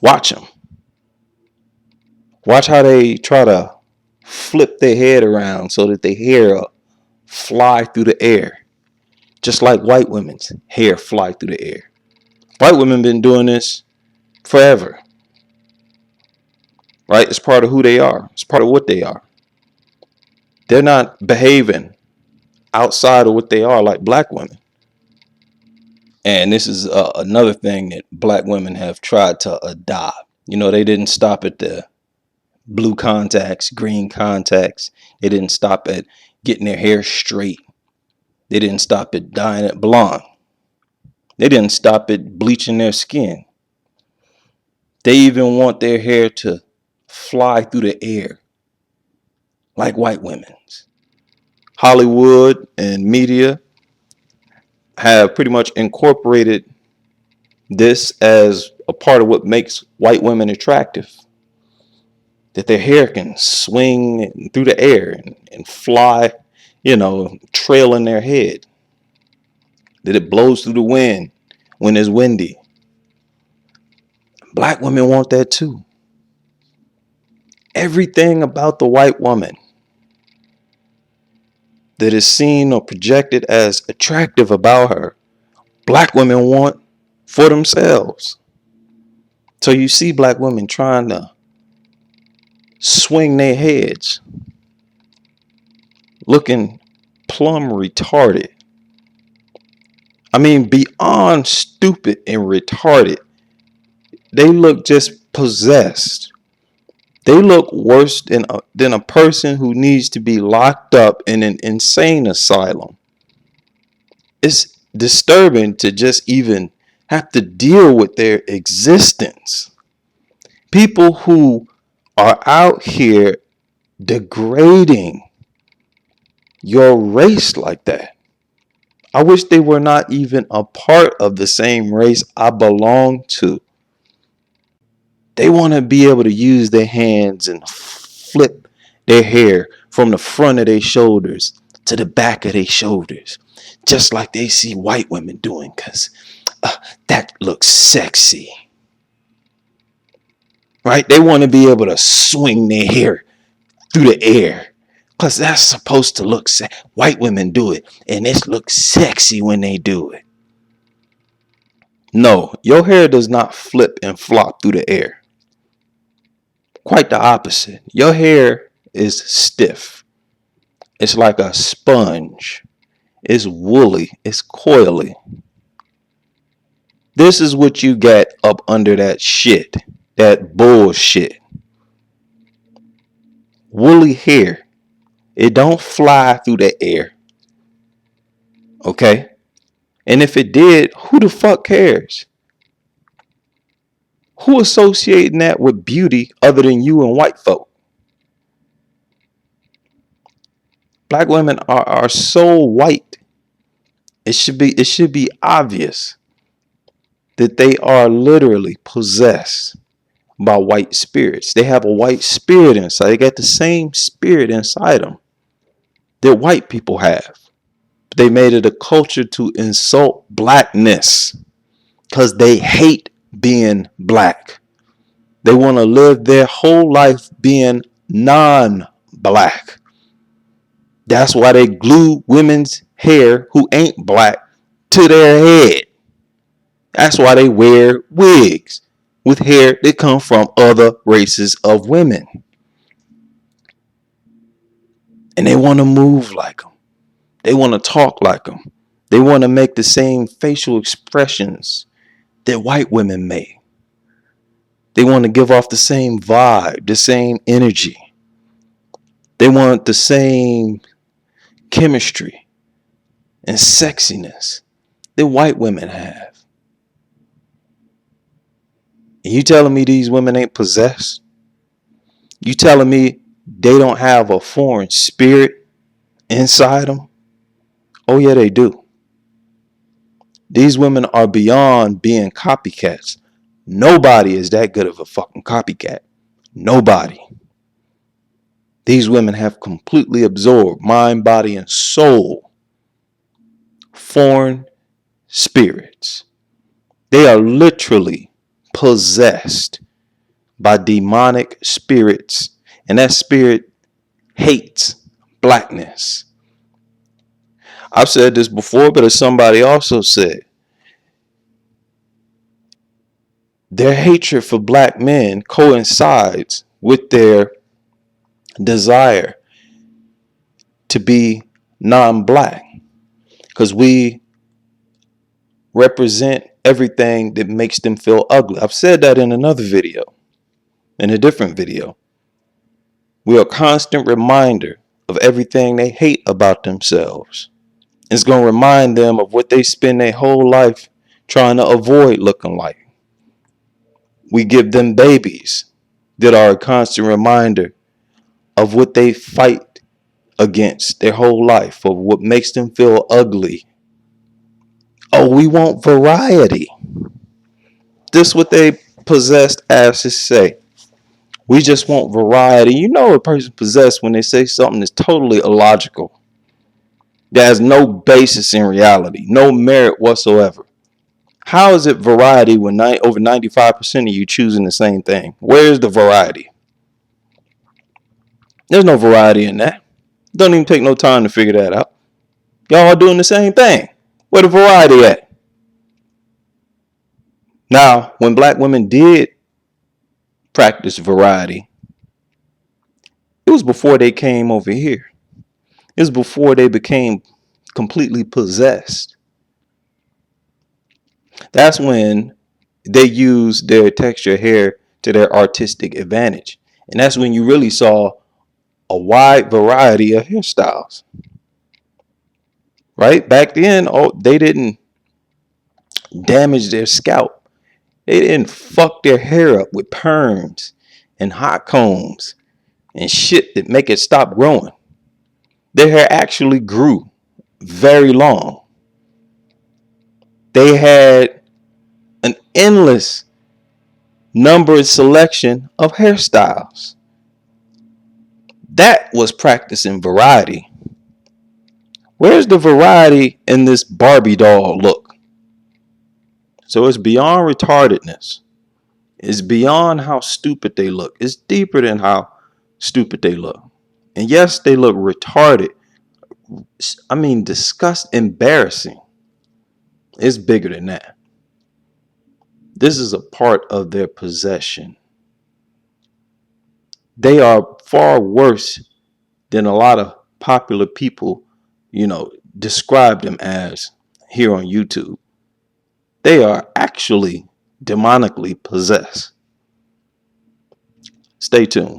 Watch them. Watch how they try to flip their head around so that their hair fly through the air, just like white women's hair fly through the air. White women been doing this forever, right? It's part of who they are. It's part of what they are. They're not behaving outside of what they are like black women. And this is another thing that black women have tried to adopt. You know, they didn't stop at the blue contacts, green contacts. They didn't stop at getting their hair straight. They didn't stop at dyeing it blonde. They didn't stop at bleaching their skin. They even want their hair to fly through the air like white women's. Hollywood and media have pretty much incorporated this as a part of what makes white women attractive. That their hair can swing through the air and fly, trailing their head. That it blows through the wind when it's windy. Black women want that too. Everything about the white woman that is seen or projected as attractive about her, black women want for themselves. So you see black women trying to swing their heads, looking plumb retarded. I mean, beyond stupid and retarded. They look just possessed. They look worse than a person who needs to be locked up in an insane asylum. It's disturbing to just even have to deal with their existence. People who are out here degrading your race like that. I wish they were not even a part of the same race I belong to. They want to be able to use their hands and flip their hair from the front of their shoulders to the back of their shoulders, just like they see white women doing, because that looks sexy. Right? They want to be able to swing their hair through the air because that's supposed to look white women do it, and it looks sexy when they do it. No, your hair does not flip and flop through the air. Quite the opposite. Your hair is stiff. It's like a sponge. It's woolly. It's coily. This is what you get up under that shit. That bullshit. Woolly hair. It don't fly through the air. Okay? And if it did, who the fuck cares? Who associating that with beauty other than you and white folk? Black women are so white. It should be obvious that they are literally possessed by white spirits. They have a white spirit inside. They got the same spirit inside them that white people have. But they made it a culture to insult blackness because they hate being black. They want to live their whole life being non-black. That's why they glue women's hair who ain't black to their head. That's why they wear wigs with hair that come from other races of women. And they want to move like them. They want to talk like them. They want to make the same facial expressions that white women make. They want to give off the same vibe, the same energy. They want the same chemistry and sexiness that white women have. And you telling me these women ain't possessed? You telling me they don't have a foreign spirit inside them? Oh yeah, they do. These women are beyond being copycats. Nobody is that good of a fucking copycat. Nobody. These women have completely absorbed mind, body, and soul foreign spirits. They are literally possessed by demonic spirits, and that spirit hates blackness. I've said this before, but as somebody also said, their hatred for black men coincides with their desire to be non-black, because we represent everything that makes them feel ugly. I've said that in another video, in a different video. We are a constant reminder of everything they hate about themselves. It's going to remind them of what they spend their whole life trying to avoid looking like. We give them babies that are a constant reminder of what they fight against their whole life, of what makes them feel ugly. Oh, we want variety. This is what they possessed asses say. We just want variety. You know a person possessed when they say something that's totally illogical, that has no basis in reality, no merit whatsoever. How is it variety when over 95% of you choosing the same thing? Where's the variety? There's no variety in that. Don't even take no time to figure that out. Y'all are doing the same thing. Where the variety at? Now, when black women did practice variety, it was before they came over here. It was before they became completely possessed. That's when they used their texture hair to their artistic advantage. And that's when you really saw a wide variety of hairstyles. Right? Back then, they didn't damage their scalp. They didn't fuck their hair up with perms and hot combs and shit that make it stop growing. Their hair actually grew very long. They had an endless number and selection of hairstyles. That was practicing variety. Where's the variety in this Barbie doll look? So it's beyond retardedness. It's beyond how stupid they look. It's deeper than how stupid they look. And yes, they look retarded. I mean, embarrassing. It's bigger than that. This is a part of their possession. They are far worse than a lot of popular people, describe them as here on YouTube. They are actually demonically possessed. Stay tuned.